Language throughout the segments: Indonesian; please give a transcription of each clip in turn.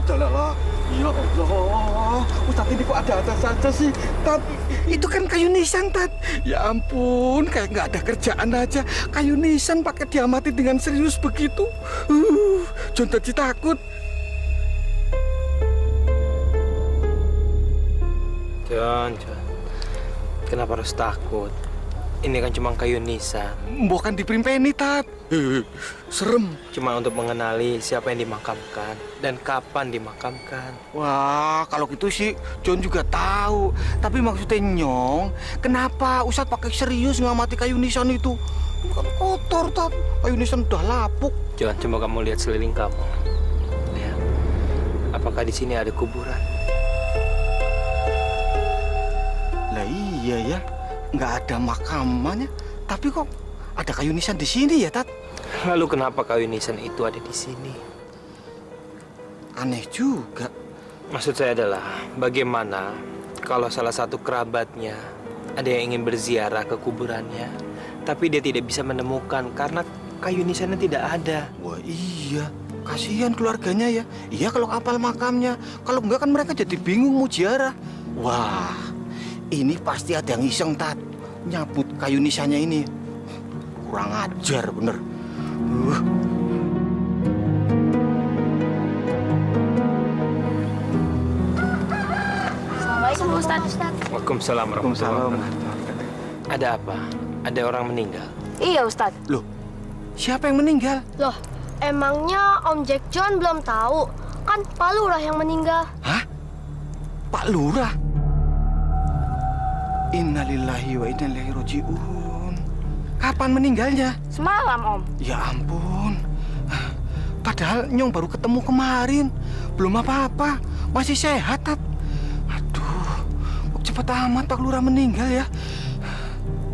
Udahlah. Ya Allah, Ustadz ini kok ada-ada saja sih, Tat? Itu kan kayu nisan, Tat. Ya ampun, kayak nggak ada kerjaan aja. Kayu nisan pakai diamati dengan serius begitu. John jadi takut. John, kenapa harus takut? Ini kan cuma kayu nisan. Bukan diperimpeni, Tat. Serem. Cuma untuk mengenali siapa yang dimakamkan dan kapan dimakamkan. Wah, kalau gitu sih John juga tahu. Tapi maksudnya Nyong, kenapa Ustadz pakai serius ngamati kayu nisan itu? Ini kan kotor, Tat. Kayu nisan udah lapuk. John, coba kamu lihat seliling kamu. Ya. Apakah di sini ada kuburan? Lah iya ya, nggak ada makamannya. Tapi kok ada kayu nisan di sini ya, Tat? Lalu kenapa kayu nisan itu ada di sini? Aneh juga. Maksud saya adalah, bagaimana kalau salah satu kerabatnya ada yang ingin berziarah ke kuburannya, tapi dia tidak bisa menemukan karena kayu nisannya tidak ada. Wah iya, kasihan keluarganya ya. Iya kalau hafal makamnya. Kalau enggak kan mereka jadi bingung mau ziarah. Wah, ini pasti ada yang iseng, Tat. Nyabut kayu nisannya ini. Kurang ajar bener. Assalamualaikum Ustaz. Waalaikumsalam warahmatullahi wabarakatuh. Ada apa? Ada orang meninggal? Iya Ustaz. Loh, siapa yang meninggal? Loh, emangnya Om Jack John belum tahu? Kan Pak Lurah yang meninggal. Hah? Pak Lurah? Innalillahi wa inna ilaihi raji'un. Kapan meninggalnya? Semalam Om. Ya ampun. Padahal Nyong baru ketemu kemarin. Belum apa-apa. Masih sehat, Tat. Aduh, kok cepet amat Pak Lurah meninggal ya?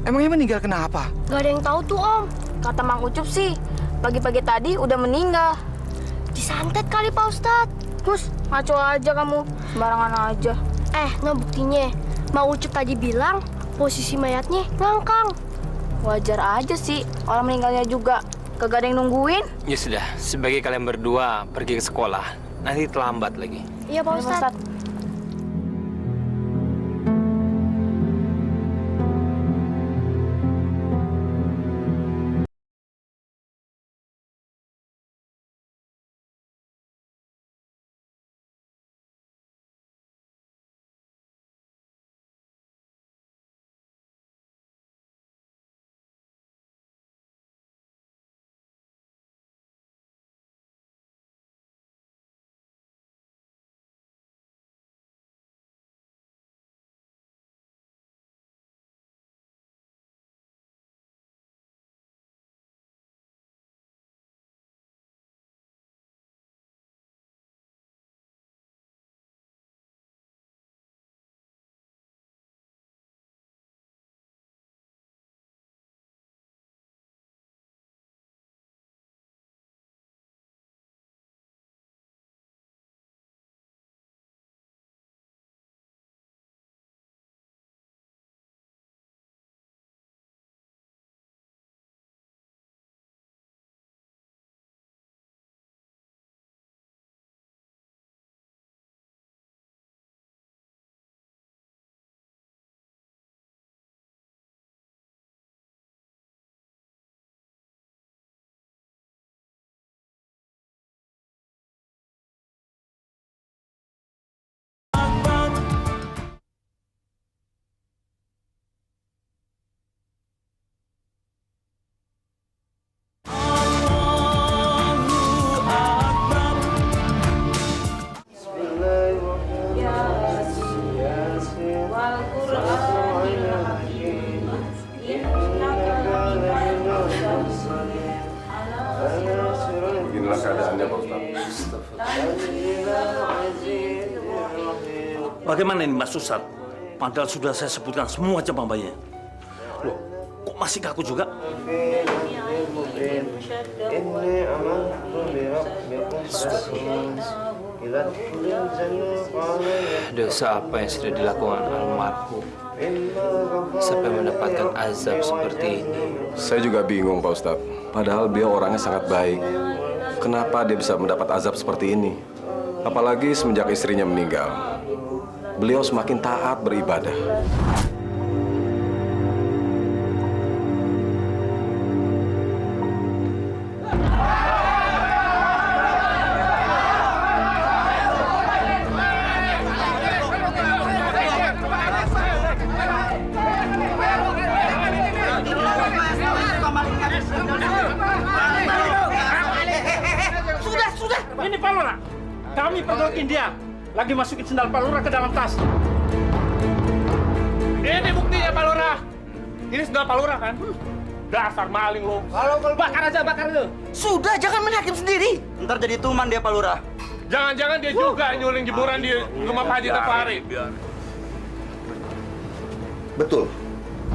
Emangnya meninggal kenapa? Gak ada yang tahu tuh Om. Kata Mang Ucup sih, pagi-pagi tadi udah meninggal. Disantet kali Pak Ustadz. Gus, ngaco aja kamu. Sembarangan aja. No buktinya. Mang Ucup tadi bilang posisi mayatnya ngangkang. Wajar aja sih, orang meninggalnya juga kagak ada yang nungguin. Ya sudah, sebagai kalian berdua pergi ke sekolah. Nanti terlambat lagi. Iya Pak Ustadz. Inilah keadaannya, Pak Ustadz. Bagaimana ini Mas Ustadz? Padahal sudah saya sebutkan semua cabang-cabangnya. Loh, kok masih kaku juga? Dosa apa yang sudah dilakukan almarhum sampai mendapatkan azab seperti ini? Saya juga bingung, Pak Ustadz. Padahal beliau orangnya sangat baik. Kenapa dia bisa mendapat azab seperti ini? Apalagi semenjak istrinya meninggal, beliau semakin taat beribadah. Ini Pak Lurah. Kami pergokin dia. Lagi masukin sendal Pak Lurah ke dalam tas. Ini buktinya Pak Lurah. Ini sendal Pak Lurah kan? Dasar maling lo. Kalau bakar aja, bakar aja. Sudah, jangan main hakim sendiri. Ntar jadi tuman dia Pak Lurah. Jangan-jangan dia juga nyuling jemuran di rumah Pak Haji tiap hari. Betul.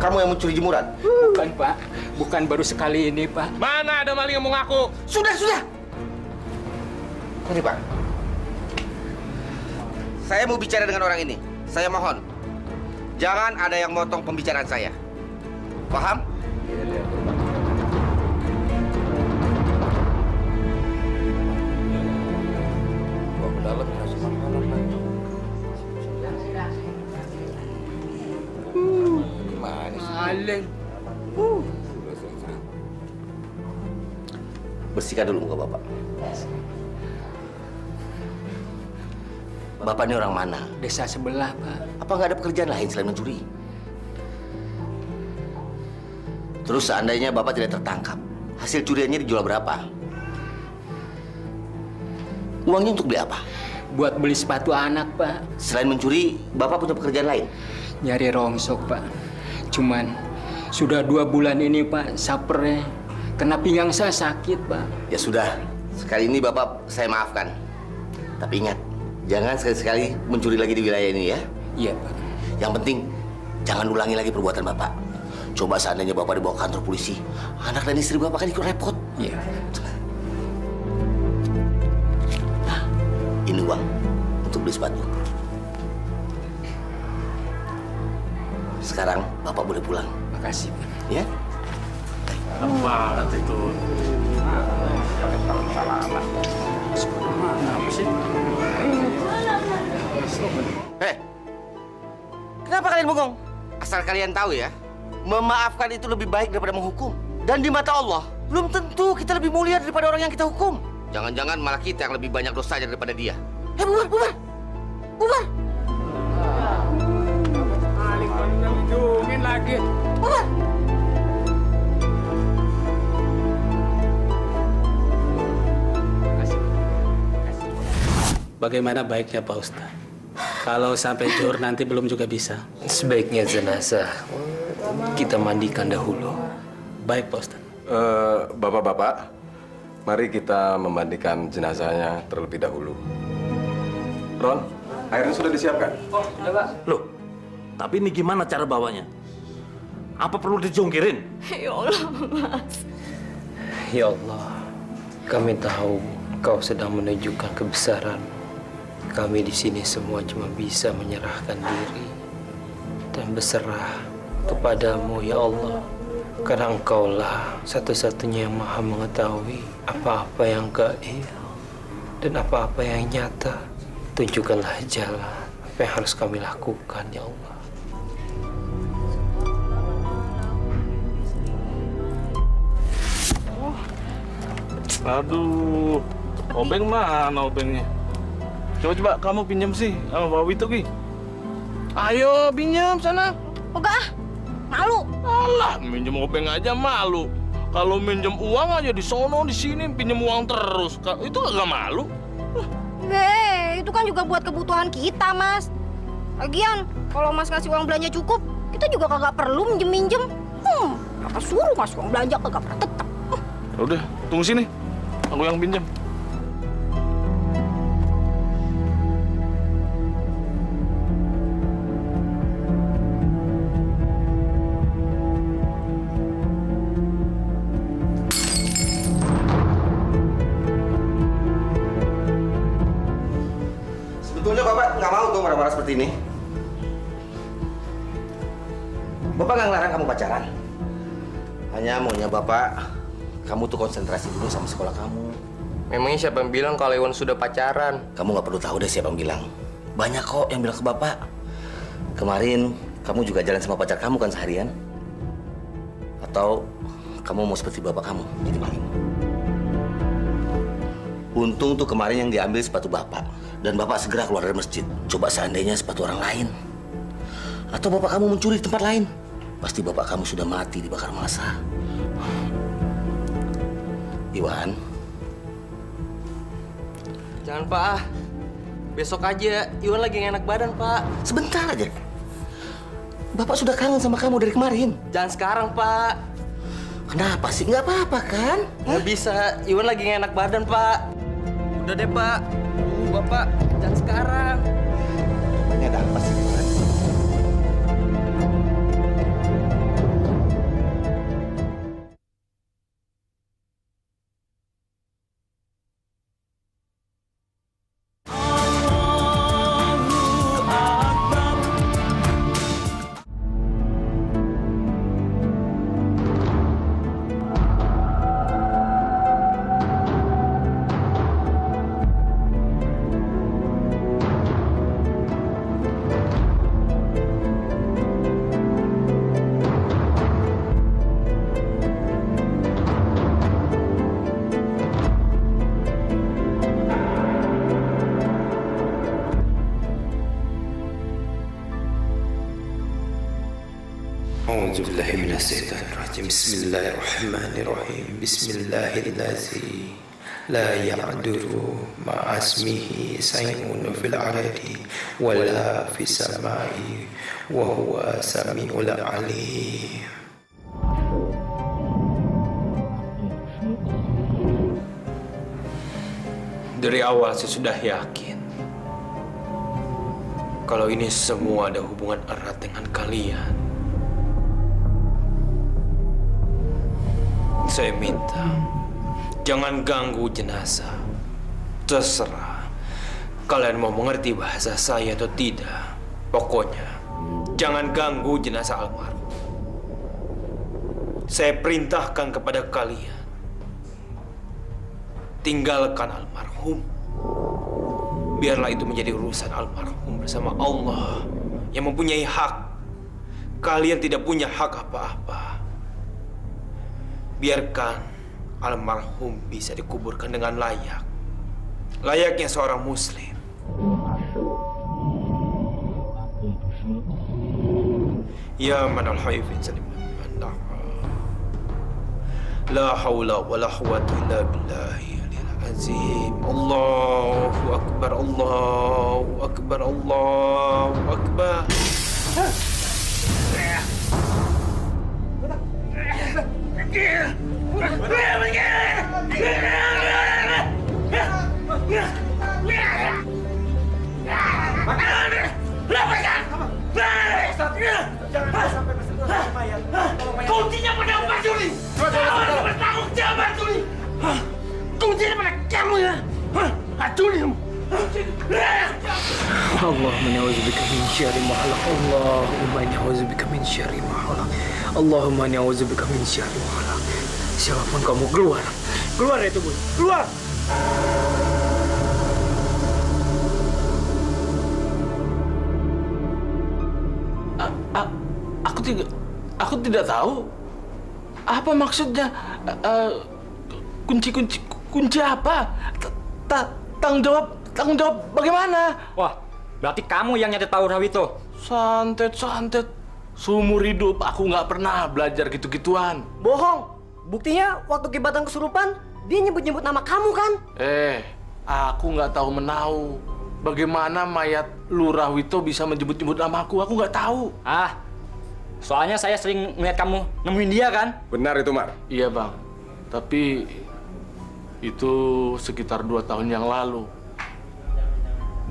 Kamu yang mencuri jemuran? Bukan, Pak. Bukan baru sekali ini, Pak. Mana ada maling yang mau ngaku? Sudah. Ini Pak. Saya mau bicara dengan orang ini. Saya mohon. Jangan ada yang motong pembicaraan saya. Paham? Maling. Bersihkan dulu muka Bapak. Bapak ini orang mana? Desa sebelah, Pak. Apa nggak ada pekerjaan lain selain mencuri? Terus seandainya Bapak tidak tertangkap, hasil curiannya dijual berapa? Uangnya untuk beli apa? Buat beli sepatu anak, Pak. Selain mencuri, Bapak punya pekerjaan lain? Nyari rongsok, Pak. Cuman sudah 2 bulan ini, Pak, sapernya kena pinggang saya sakit, Pak. Ya sudah, sekali ini Bapak saya maafkan. Tapi ingat, jangan sekali-sekali mencuri lagi di wilayah ini ya. Iya, Pak. Yang penting, jangan ulangi lagi perbuatan Bapak. Coba seandainya Bapak dibawa ke kantor polisi, anak dan istri Bapak kan ikut repot. Iya. Nah, ini uang untuk beli sepatu. Sekarang Bapak boleh pulang. Makasih, Pak. Ya? Banget itu. Kenapa kalian bengong? Asal kalian tahu ya, memaafkan itu lebih baik daripada menghukum. Dan di mata Allah, belum tentu kita lebih mulia daripada orang yang kita hukum. Jangan-jangan malah kita yang lebih banyak dosanya daripada dia. Bubar! Maling dilindungin lagi. Bubar! Bagaimana baiknya Pak Ustadz? Kalau sampai zuhur nanti belum juga bisa. Sebaiknya jenazah kita mandikan dahulu. Baik Pak Ustadz. Bapak-bapak, mari kita memandikan jenazahnya terlebih dahulu. Ron, airnya sudah disiapkan? Oh, sudah Pak. Loh, tapi ini gimana cara bawanya? Apa perlu dijongkirin? Ya Allah, Mas. Ya Allah, kami tahu Kau sedang menunjukkan kebesaran. Kami di sini semua cuma bisa menyerahkan diri dan berserah kepadamu, ya Allah. Karena Engkaulah satu-satunya yang maha mengetahui apa-apa yang gaib dan apa-apa yang nyata. Tunjukkanlah jalan apa yang harus kami lakukan, ya Allah. Aduh, obeng mana obengnya? Coba kamu pinjam sih sama Bawi itu, Ki. Ayo pinjam sana. Enggak ah, malu. Alah, minjem obeng aja malu. Kalau minjem uang aja di sono di sini pinjam uang terus. Itu agak malu. Itu kan juga buat kebutuhan kita, Mas. Lagian, kalau Mas ngasih uang belanja cukup, kita juga kagak perlu minjem-minjem. Kakak suruh ngasih uang belanja kagak pernah tetap. Udah, tunggu sini. Aku yang pinjam. Sebetulnya Bapak nggak mau tuh marah-marah seperti ini. Bapak nggak ngelarang kamu pacaran. Hanya maunya Bapak, kamu tuh konsentrasi dulu sama sekolah kamu. Memangnya siapa yang bilang kalau Iwan sudah pacaran? Kamu nggak perlu tahu deh siapa yang bilang. Banyak kok yang bilang ke Bapak. Kemarin kamu juga jalan sama pacar kamu kan seharian? Atau kamu mau seperti bapak kamu, jadi maling? Untung tuh kemarin yang diambil sepatu bapak. Dan bapak segera keluar dari masjid. Coba seandainya sepatu orang lain. Atau bapak kamu mencuri di tempat lain. Pasti bapak kamu sudah mati dibakar massa. Iwan. Jangan, Pak. Besok aja. Iwan lagi nggak enak badan, Pak. Sebentar aja. Bapak sudah kangen sama kamu dari kemarin. Jangan sekarang, Pak. Kenapa sih? Nggak apa-apa kan? Nggak bisa. Iwan lagi nggak enak badan, Pak. Udah deh, Pak. Bapak, jangan sekarang. Ini ada apa sih, Iwan? أعوذ بالله من الشيطان الرجيم بسم الله الرحمن الرحيم بسم الله الذي لا يعذر مع اسمه شيء في الأرض ولا في السماء وهو السميع العليم. Dari awal saya sudah yakin kalau ini semua ada hubungan erat dengan kalian. Saya minta, jangan ganggu jenazah. Terserah kalian mau mengerti bahasa saya atau tidak. Pokoknya, jangan ganggu jenazah almarhum. Saya perintahkan kepada kalian, tinggalkan almarhum. Biarlah itu menjadi urusan almarhum bersama Allah yang mempunyai hak. Kalian tidak punya hak apa-apa. Biarkan almarhum bisa dikuburkan dengan layak. Layaknya seorang muslim. Ya man al-haifin salim. La hawla wa la quwwata illa billahi al-aliyyil azim. Allahu akbar, Allahu akbar, Allahu akbar. Kuncinya pada Pak Juli. Kamu bertanggung jawab, Juli. Kuncinya pada kamu ya. Juli. Allahumma na'udzubika min syarri ma khalaq. Allahumma na'udzubika min syarri ma khalaq. Allahumma na'udzubika min syarri ma khalaq. Siapapun kamu, keluar. Keluar dari tubuh. Keluar. Aku tidak tahu apa maksudnya. Kunci apa? Tanggung jawab bagaimana? Wah, berarti kamu yang nyatet Pak Rawito. Santet. Seumur hidup aku nggak pernah belajar gitu-gituan. Bohong. Buktinya waktu Kibatan kesurupan, dia nyebut-nyebut nama kamu kan? Aku nggak tahu menahu. Bagaimana mayat Lurah Wito bisa menyebut-nyebut namaku? Aku nggak tahu. Soalnya saya sering melihat kamu nemuin dia kan? Benar itu, Mar? Iya, Bang. Tapi itu sekitar 2 tahun yang lalu.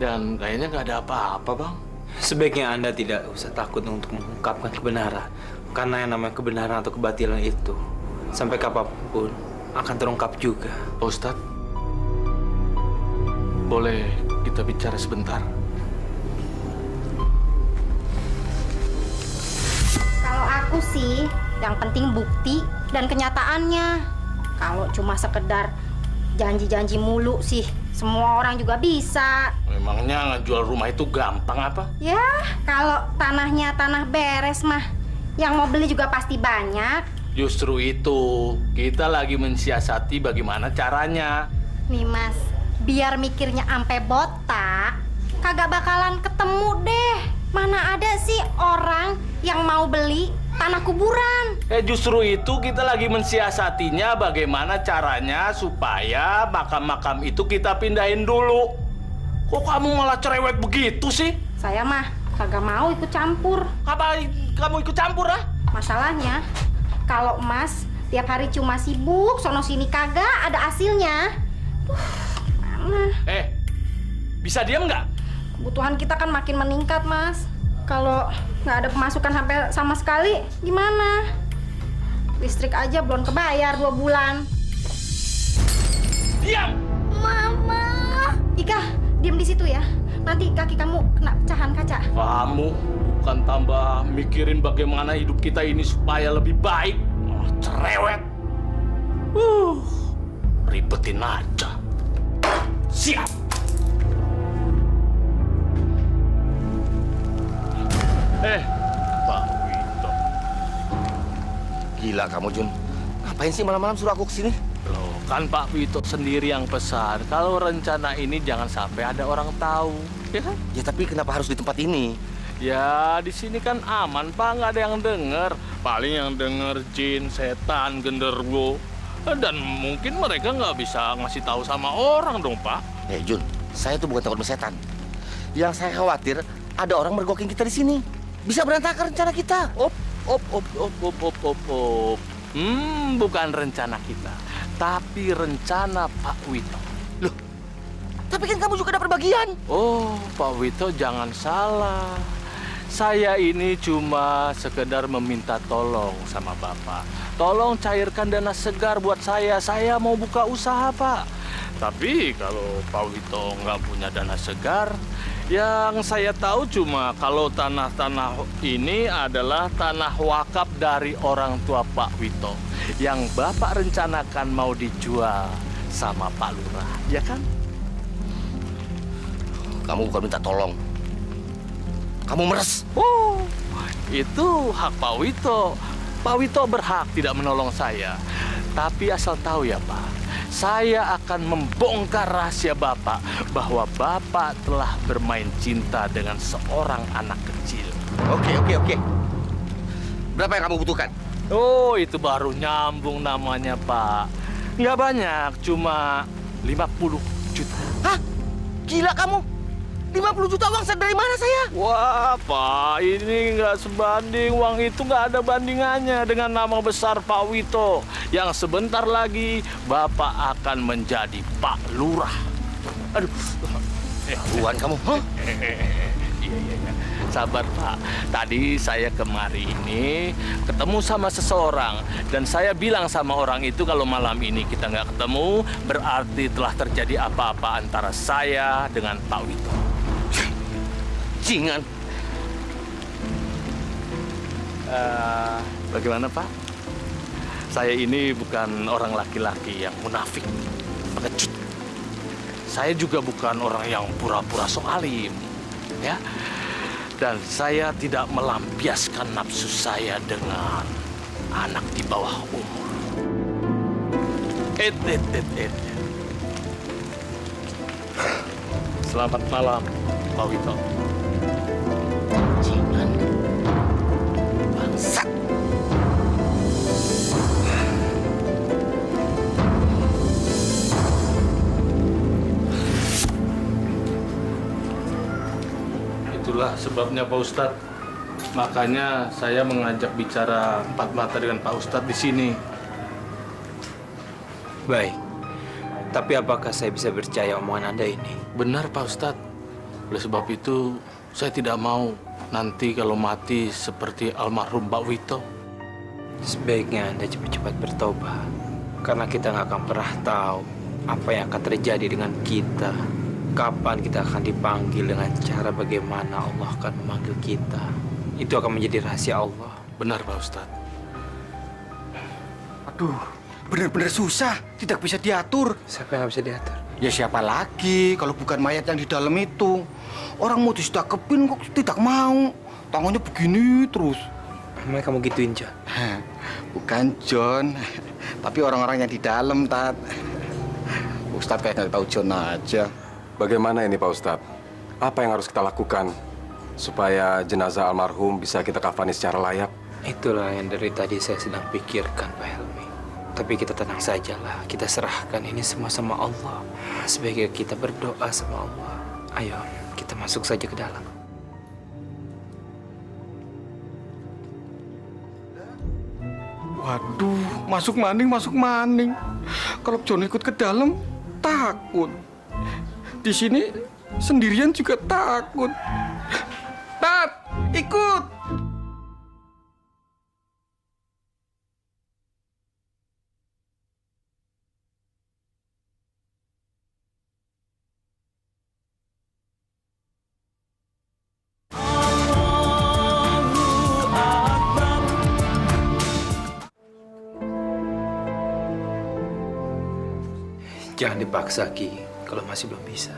Dan kayaknya nggak ada apa-apa, Bang. Sebaiknya Anda tidak usah takut untuk mengungkapkan kebenaran. Karena yang namanya kebenaran atau kebatilan itu, sampai kapanpun akan terungkap juga. Ustadz, boleh kita bicara sebentar? Kalau aku sih, yang penting bukti dan kenyataannya. Kalau cuma sekedar Janji-janji mulu sih. Semua orang juga bisa. Memangnya ngejual rumah itu gampang apa? Ya, kalau tanahnya tanah beres mah, yang mau beli juga pasti banyak. Justru itu, kita lagi mensiasati bagaimana caranya. Nih Mas, biar mikirnya ampe botak, kagak bakalan ketemu deh. Mana ada sih orang yang mau beli tanah kuburan? Justru itu kita lagi mensiasatinya bagaimana caranya supaya makam-makam itu kita pindahin dulu. Kok kamu malah cerewet begitu sih? Saya mah kagak mau ikut campur. Apa kamu ikut campur ah? Masalahnya, kalau Mas tiap hari cuma sibuk, sono sini kagak ada hasilnya. Mana? Bisa diam nggak? Kebutuhan kita kan makin meningkat, Mas. Kalau nggak ada pemasukan sampai sama sekali, gimana? Listrik aja belum kebayar 2 bulan. Diam! Mama! Ika, diam di situ ya. Nanti kaki kamu kena pecahan kaca. Kamu bukan tambah mikirin bagaimana hidup kita ini supaya lebih baik. Malah cerewet. Ribetin aja. Siap! Pak Wito. Gila kamu, Jun. Ngapain sih malam-malam suruh aku kesini? Loh, kan Pak Wito sendiri yang pesan. Kalau rencana ini jangan sampai ada orang tahu. Ya kan? Ya tapi kenapa harus di tempat ini? Ya, di sini kan aman, Pak. Nggak ada yang denger. Paling yang denger jin, setan, genderuwo. Dan mungkin mereka nggak bisa ngasih tahu sama orang dong, Pak. Jun, saya tuh bukan takut sama setan. Yang saya khawatir, ada orang mergokin kita di sini. Bisa berantakan rencana kita. Bukan rencana kita, tapi rencana Pak Wito. Loh, tapi kan kamu juga dapat bagian. Oh, Pak Wito jangan salah. Saya ini cuma sekedar meminta tolong sama Bapak. Tolong cairkan dana segar buat saya. Saya mau buka usaha, Pak. Tapi kalau Pak Wito nggak punya dana segar, yang saya tahu cuma kalau tanah-tanah ini adalah tanah wakaf dari orang tua Pak Wito yang Bapak rencanakan mau dijual sama Pak Lurah, ya kan? Kamu bukan minta tolong. Kamu meres. Oh, itu hak Pak Wito. Pak Wito berhak tidak menolong saya. Tapi asal tahu ya, Pak, saya akan membongkar rahasia Bapak bahwa Bapak telah bermain cinta dengan seorang anak kecil. Oke. Berapa yang kamu butuhkan? Oh, itu baru nyambung namanya, Pak. Nggak banyak, cuma 50 juta. Hah? Gila kamu? 50 juta uang dari mana saya? Wah, Pak, ini nggak sebanding. Uang itu nggak ada bandingannya dengan nama besar Pak Wito. Yang sebentar lagi Bapak akan menjadi Pak Lurah. Aduh. Tuhan kamu, huh? Iya. Sabar, Pak. Tadi saya kemari ini ketemu sama seseorang. Dan saya bilang sama orang itu kalau malam ini kita nggak ketemu, berarti telah terjadi apa-apa antara saya dengan Pak Wito. Jingan. Bagaimana, Pak? Saya ini bukan orang laki-laki yang munafik, pengecut. Saya juga bukan orang yang pura-pura so alim, ya. Dan saya tidak melampiaskan nafsu saya dengan anak di bawah umur. Selamat malam, Pak Wito. Jingan. Bangsat. Itulah sebabnya Pak Ustadz. Makanya saya mengajak bicara empat mata dengan Pak Ustadz di sini. Baik. Tapi apakah saya bisa percaya omongan Anda ini? Benar, Pak Ustadz. Oleh sebab itu, saya tidak mau nanti kalau mati seperti almarhum Pak Wito. Sebaiknya Anda cepat-cepat bertobat. Karena kita nggak akan pernah tahu apa yang akan terjadi dengan kita. Kapan kita akan dipanggil, dengan cara bagaimana Allah akan memanggil kita. Itu akan menjadi rahasia Allah. Benar, Pak Ustadz. Aduh, benar-benar susah, tidak bisa diatur. Siapa yang nggak bisa diatur? Ya siapa lagi kalau bukan mayat yang di dalam itu? Orang mau disedekapin kok tidak mau. Tangannya begini terus. Emang kamu gituin, John? Bukan John, tapi orang-orang yang di dalam, Tat. Ustadz kayak nggak tahu John aja. Bagaimana ini Pak Ustadz? Apa yang harus kita lakukan supaya jenazah almarhum bisa kita kafani secara layak? Itulah yang dari tadi saya sedang pikirkan, Pak Helmi. Tapi kita tenang sajalah, kita serahkan ini semua sama Allah. Sebaiknya kita berdoa sama Allah. Ayo, kita masuk saja ke dalam. Waduh, masuk maning. Kalau John ikut ke dalam, takut. Di sini sendirian juga takut. Tat, ikut. Jangan dipaksa, Ki, kalau masih belum bisa.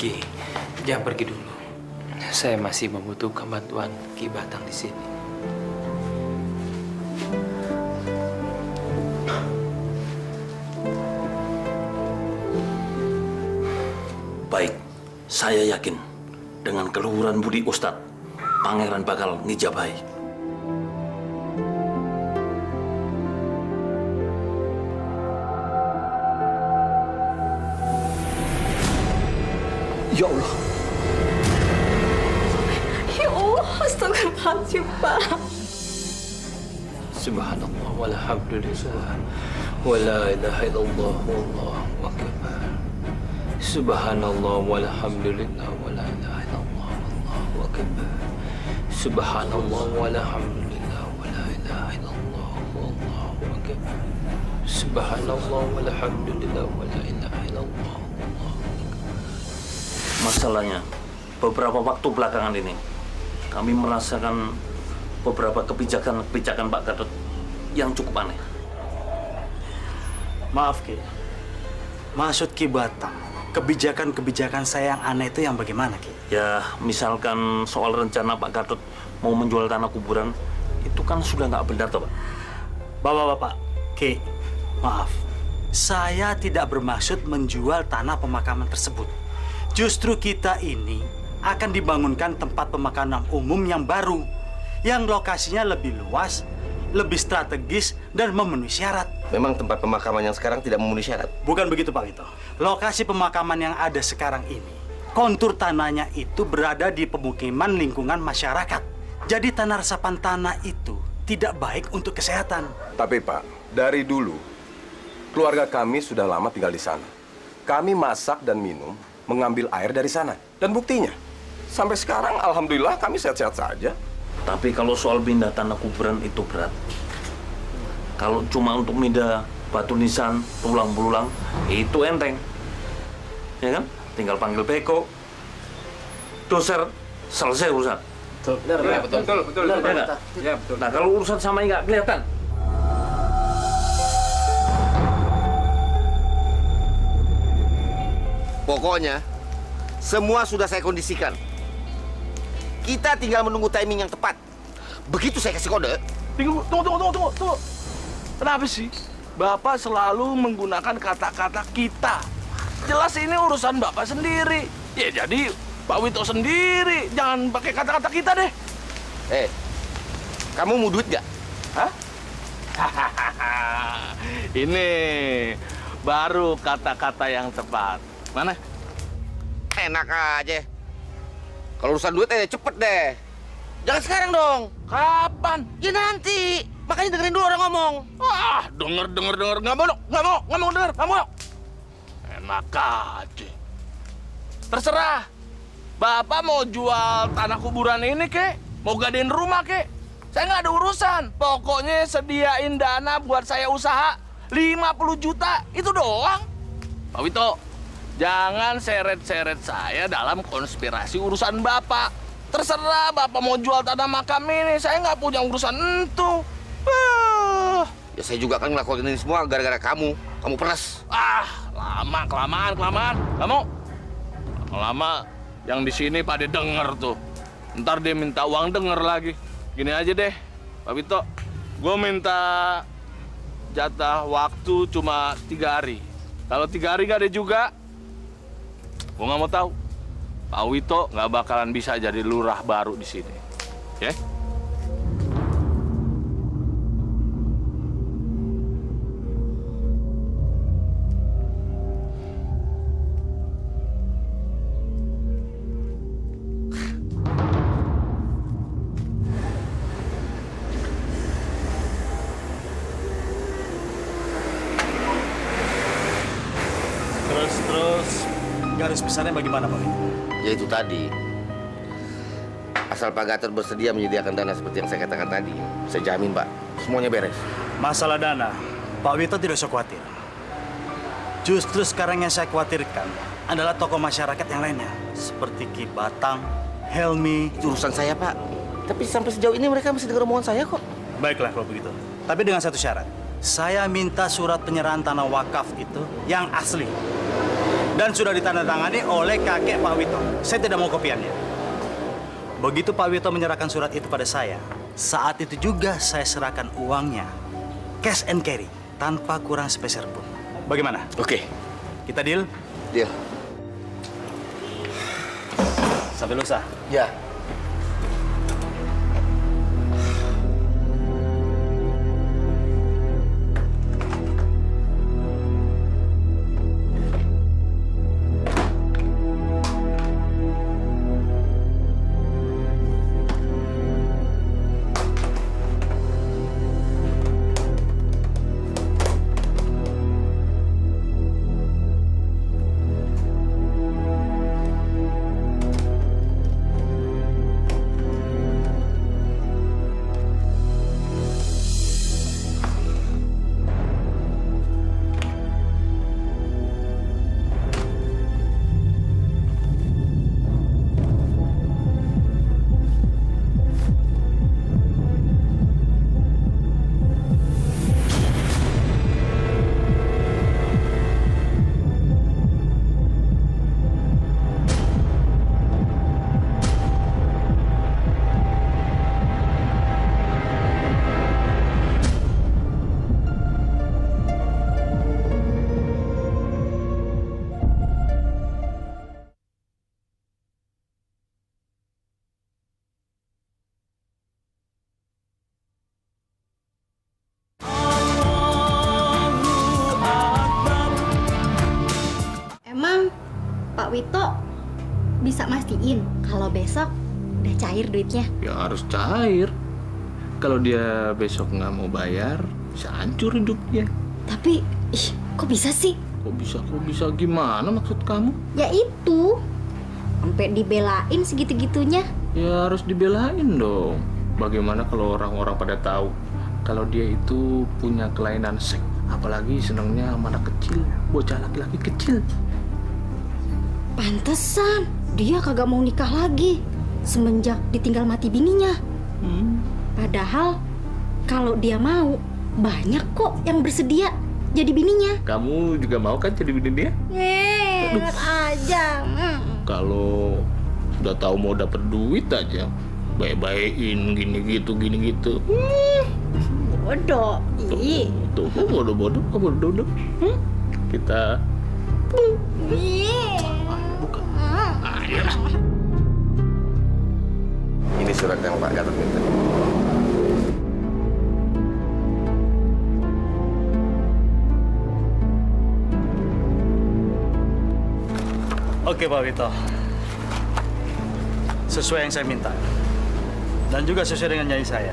Ki, jangan pergi dulu. Saya masih membutuhkan bantuan Ki Batang di sini. Baik, saya yakin dengan keluhuran budi Ustadz, Pangeran bakal ngijabahi. Ya Allah. Ya Allah, astagfirullahaladzim, Pak. Subhanallah, walhamdulillah, wa la ilaha illallah, wallahu akbar. Subhanallah, walhamdulillah, wa la ilaha illallah, wallahu akbar. Subhanallah, walhamdulillah, wa la ilaha illallah, wallahu akbar. Subhanallah, walhamdulillah, wa la ilaha illallah. Masalahnya, beberapa waktu belakangan ini, kami merasakan beberapa kebijakan Pak Gatot yang cukup aneh. Maaf, Ki. Maksud Ki Batang, kebijakan saya yang aneh itu yang bagaimana, Ki? Ya, misalkan soal rencana Pak Gatot mau menjual tanah kuburan, itu kan sudah nggak benar, toh, Pak? Bapak-bapak, Ki, maaf. Saya tidak bermaksud menjual tanah pemakaman tersebut. Justru kita ini akan dibangunkan tempat pemakaman umum yang baru, yang lokasinya lebih luas, lebih strategis, dan memenuhi syarat. Memang tempat pemakaman yang sekarang tidak memenuhi syarat? Bukan begitu, Pak Wito. Lokasi pemakaman yang ada sekarang ini, kontur tanahnya itu berada di pemukiman lingkungan masyarakat. Jadi tanah resapan tanah itu tidak baik untuk kesehatan. Tapi Pak, dari dulu keluarga kami sudah lama tinggal di sana. Kami masak dan minum, mengambil air dari sana. Dan buktinya, sampai sekarang alhamdulillah kami sehat-sehat saja. Tapi kalau soal pindah tanah kuburan itu berat. Kalau cuma untuk pindah batu nisan, tulang belulang, itu enteng. Ya kan? Tinggal panggil beko, doser, selesai urusan. Betul. Betul. Ya, betul. Nah, kalau urusan sama nggak kelihatan. Pokoknya, semua sudah saya kondisikan. Kita tinggal menunggu timing yang tepat. Begitu saya kasih kode. Tunggu. Kenapa sih Bapak selalu menggunakan kata-kata kita? Jelas ini urusan Bapak sendiri. Ya jadi Pak Wito sendiri. Jangan pakai kata-kata kita deh. Kamu mau duit nggak? Hah? Ini baru kata-kata yang tepat. Mana? Enak aja. Kalau urusan duit cepet deh. Jangan sekarang dong. Kapan? Ya nanti. Makanya dengerin dulu orang ngomong. Ah, denger. Nggak mau denger. Enak aja. Terserah. Bapak mau jual tanah kuburan ini, kek? Mau gadein rumah, kek? Saya nggak ada urusan. Pokoknya sediain dana buat saya usaha 50 juta. Itu doang. Pak Wito, jangan seret-seret saya dalam konspirasi urusan Bapak. Terserah Bapak mau jual tanah makam ini, saya nggak punya urusan itu. Ya saya juga kan ngelakuin ini semua gara-gara kamu. Kamu peras. Kelamaan. Lama yang di sini pada denger tuh. Ntar dia minta uang denger lagi. Gini aja deh, Pak Wito. Gue minta jatah waktu cuma 3 hari. Kalau 3 hari nggak ada juga, gue nggak mau tahu. Pak Wito nggak bakalan bisa jadi lurah baru di sini. Oke? Terus garis besarnya bagaimana, Pak Wito? Ya itu tadi. Asal Pak Gatot bersedia menyediakan dana seperti yang saya katakan tadi, saya jamin, Pak, semuanya beres. Masalah dana, Pak Wito tidak usah khawatir. Justru sekarang yang saya khawatirkan adalah tokoh masyarakat yang lainnya. Seperti Ki Batang, Helmi. Itu urusan saya, Pak. Tapi sampai sejauh ini mereka masih dengar omongan saya kok. Baiklah kalau begitu. Tapi dengan satu syarat. Saya minta surat penyerahan tanah wakaf itu yang asli. Dan sudah ditandatangani oleh kakek Pak Wito. Saya tidak mau kopiannya. Begitu Pak Wito menyerahkan surat itu pada saya, saat itu juga saya serahkan uangnya. Cash and carry, tanpa kurang sepeser pun. Bagaimana? Oke. Kita deal? Deal. Sampai lusa? Ya. Pak Wito bisa mastiin kalau besok udah cair duitnya? Ya harus cair. Kalau dia besok nggak mau bayar, bisa hancur hidupnya. Tapi, kok bisa sih? Kok bisa gimana maksud kamu? Ya itu, sampai dibelain segitu-gitunya. Ya harus dibelain dong. Bagaimana kalau orang-orang pada tahu kalau dia itu punya kelainan seks, apalagi senangnya sama anak kecil, bocah laki-laki kecil. Pantesan dia kagak mau nikah lagi semenjak ditinggal mati bininya. Padahal kalau dia mau, banyak kok yang bersedia jadi bininya. Kamu juga mau kan jadi bini dia? Enak aja. Kalau udah tahu mau dapet duit aja, baik-baikin gini gitu. Bodoh. Tuh, bodoh. Kita bukan. Ayo. Ini surat yang Pak Gatot minta. Oke Pak Wito, sesuai yang saya minta dan juga sesuai dengan janji saya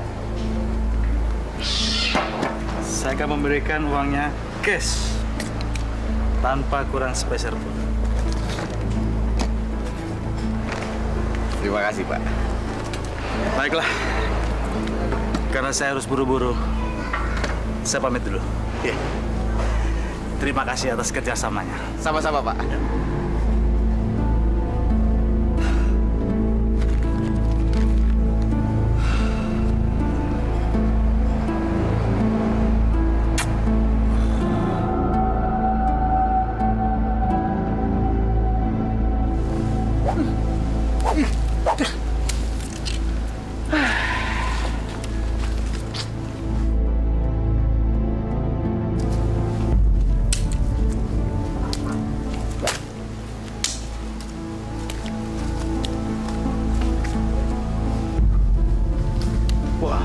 akan memberikan uangnya cash tanpa kurang sepeser pun. Terima kasih Pak. Baiklah, karena saya harus buru-buru, saya pamit dulu. Ya. Terima kasih atas kerjasamanya. Sama-sama Pak. Wah,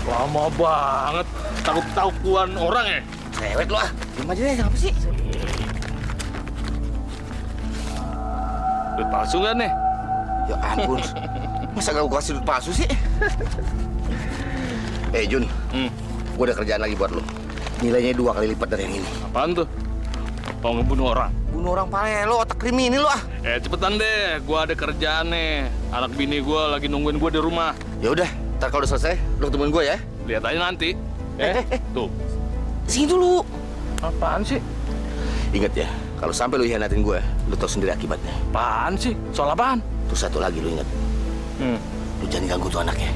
lama banget. Takut-takuan orang ya? Cewek lu ah. Diam aja deh, apa sih? Duit palsu kan nih? Ya ampun. Masa gak gue kasih duit palsu sih? Jun. Gue ada kerjaan lagi buat lu. Nilainya 2 kali lipat dari yang ini. Apaan tuh? Mau ngebunuh orang? Bunuh orang pale lo, otak kriminal lo ah. Cepetan deh, gue ada kerjaan nih. Anak bini gue lagi nungguin gue di rumah. Ya udah, ntar kalau udah selesai, lu ketemuin gue ya. Lihat aja nanti. Tuh. Sini dulu. Apaan sih? Ingat ya, kalau sampai lu hianatin gue, lu tahu sendiri akibatnya. Apaan sih? Soal apaan? Terus satu lagi lu ingat. Lu jangan ganggu tuh anaknya.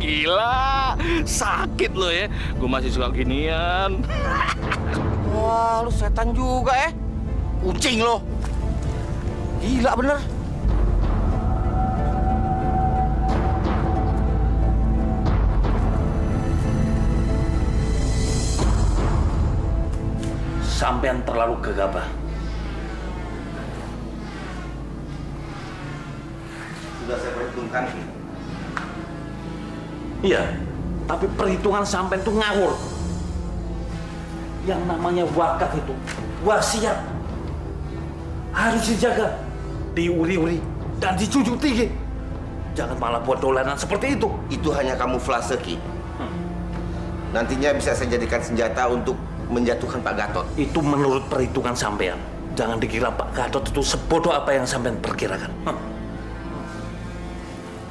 Gila, sakit lo ya. Gue masih suka ginian. Wah, lu setan juga ya. Kucing lo. Gila bener. Sampean terlalu gegabah. Sudah saya perhitungkan. Iya, tapi perhitungan sampean tuh ngawur. Yang namanya wakaf itu, wasiat, harus dijaga, diuri-uri, dan dijunjung tinggi. Jangan malah buat dolanan seperti itu. Itu hanya kamuflase, Ki. Nantinya bisa saya jadikan senjata untuk menjatuhkan Pak Gatot. Itu menurut perhitungan sampean. Jangan dikira Pak Gatot itu sebodoh apa yang sampean perkirakan.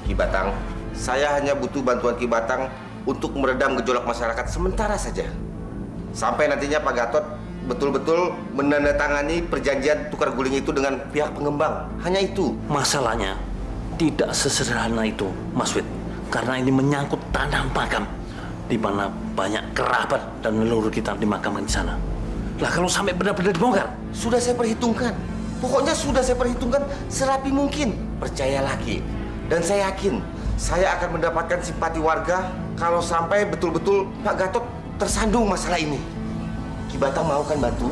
Ki Batang, saya hanya butuh bantuan Ki Batang untuk meredam gejolak masyarakat sementara saja. Sampai nantinya Pak Gatot betul-betul menandatangani perjanjian tukar guling itu dengan pihak pengembang. Hanya itu. Masalahnya tidak sesederhana itu, Mas Wid. Karena ini menyangkut tanah makam, di mana banyak kerabat dan leluhur kita dimakamkan di sana. Lah kalau sampai benar-benar dibongkar, sudah saya perhitungkan. Pokoknya sudah saya perhitungkan serapi mungkin. Percayalah, Ki. Dan saya yakin saya akan mendapatkan simpati warga kalau sampai betul-betul Pak Gatot tersandung masalah ini. Ki Batang mau kan bantu?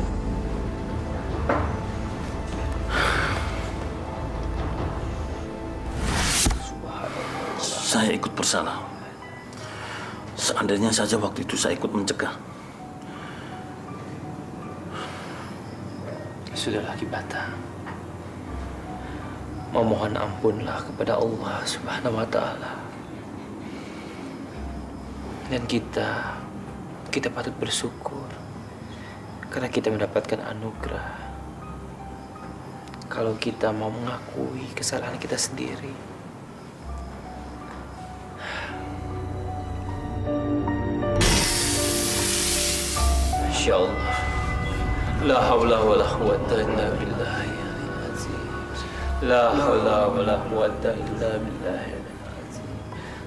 saya ikut bersalah. Seandainya saja waktu itu saya ikut mencegah. Sudahlah Ki Batang. Memohon ampunlah kepada Allah Subhanahu wa Ta'ala. Dan kita patut bersyukur karena kita mendapatkan anugerah. Kalau kita mau mengakui kesalahan kita sendiri. Masya Allah. La hawla wa la quwwata illa billahi al-azim. La hawla wa la quwwata illa billahi al-azim.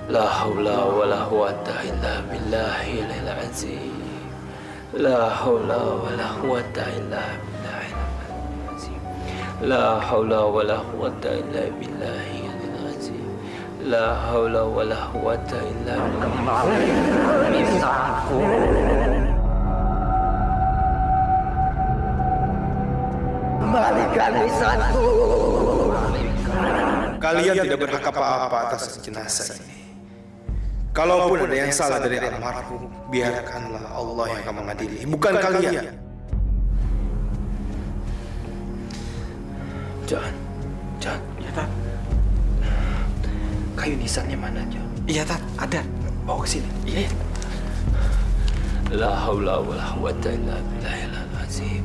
La hawla wa la quwwata illa billahi al-azim. La hawla wa la quwwata illa billahi al-azim. La hawla wa la quwwata illa billahi al-azim. La hawla wa la quwwata illa billahi. Kembalikan lisanku. Kalian tidak berhak apa-apa atas jenazah ini. Kalaupun ada yang salah dari almarhum, biarkanlah Allah yang akan mengadili, bukan kalian. John. Ya, Tat. Kayu nisannya mana, John? Iya, Tat. Ada. Bawa ke sini. Iya. La haula wa la quwwata illa billahil azim.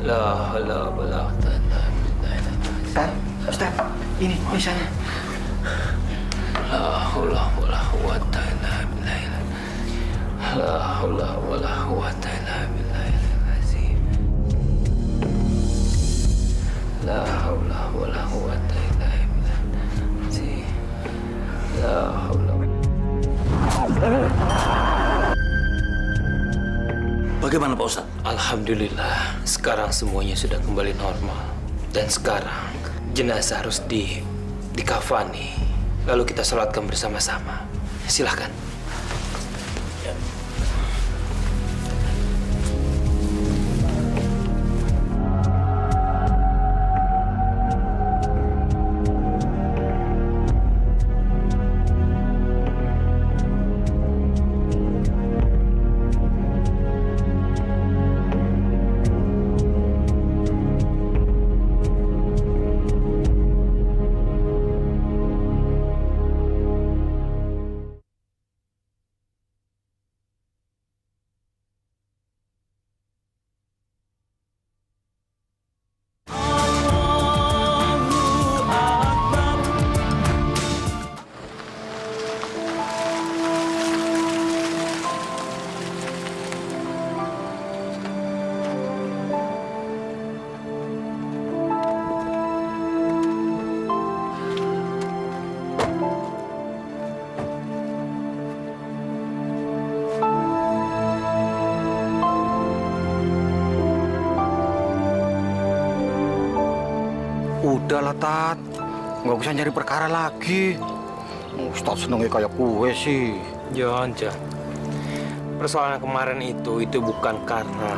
La haula wa la quwwata illa billahil azim. Ustaz, ini nisannya. La haula wa la quwwata illa billahil azim. La haula wa la quwwata illa billahil azim. La haula wa la quwwata illa billahil azim. La haula. Bagaimana Pak Ustadz? Alhamdulillah, sekarang semuanya sudah kembali normal. Dan sekarang jenazah harus dikafani. Lalu kita sholatkan bersama-sama. Silahkan. Udahlah, Tat. Nggak usah nyari perkara lagi. Ustadz senengnya kayak kue sih. John. Persoalan kemarin itu bukan karena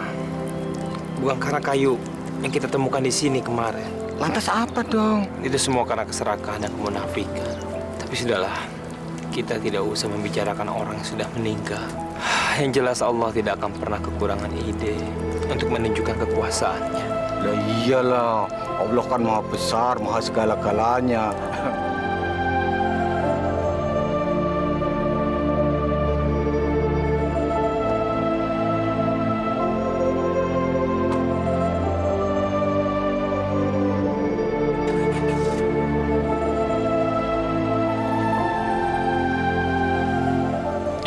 kayu yang kita temukan di sini kemarin. Lantas apa dong? Itu semua karena keserakahan dan kemunafikan. Tapi sudahlah, kita tidak usah membicarakan orang yang sudah meninggal. Yang jelas Allah tidak akan pernah kekurangan ide untuk menunjukkan kekuasaannya. Lah iyalah, Allah kan maha besar, maha segala-galanya.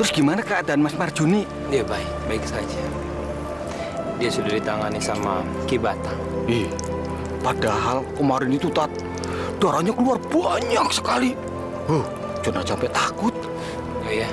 Terus gimana keadaan Mas Marjuni? Dia baik saja. Dia sudah ditangani sama Ki Batang. Padahal kemarin itu, Tat, darahnya keluar banyak sekali. Jangan sampai takut. Oh iya.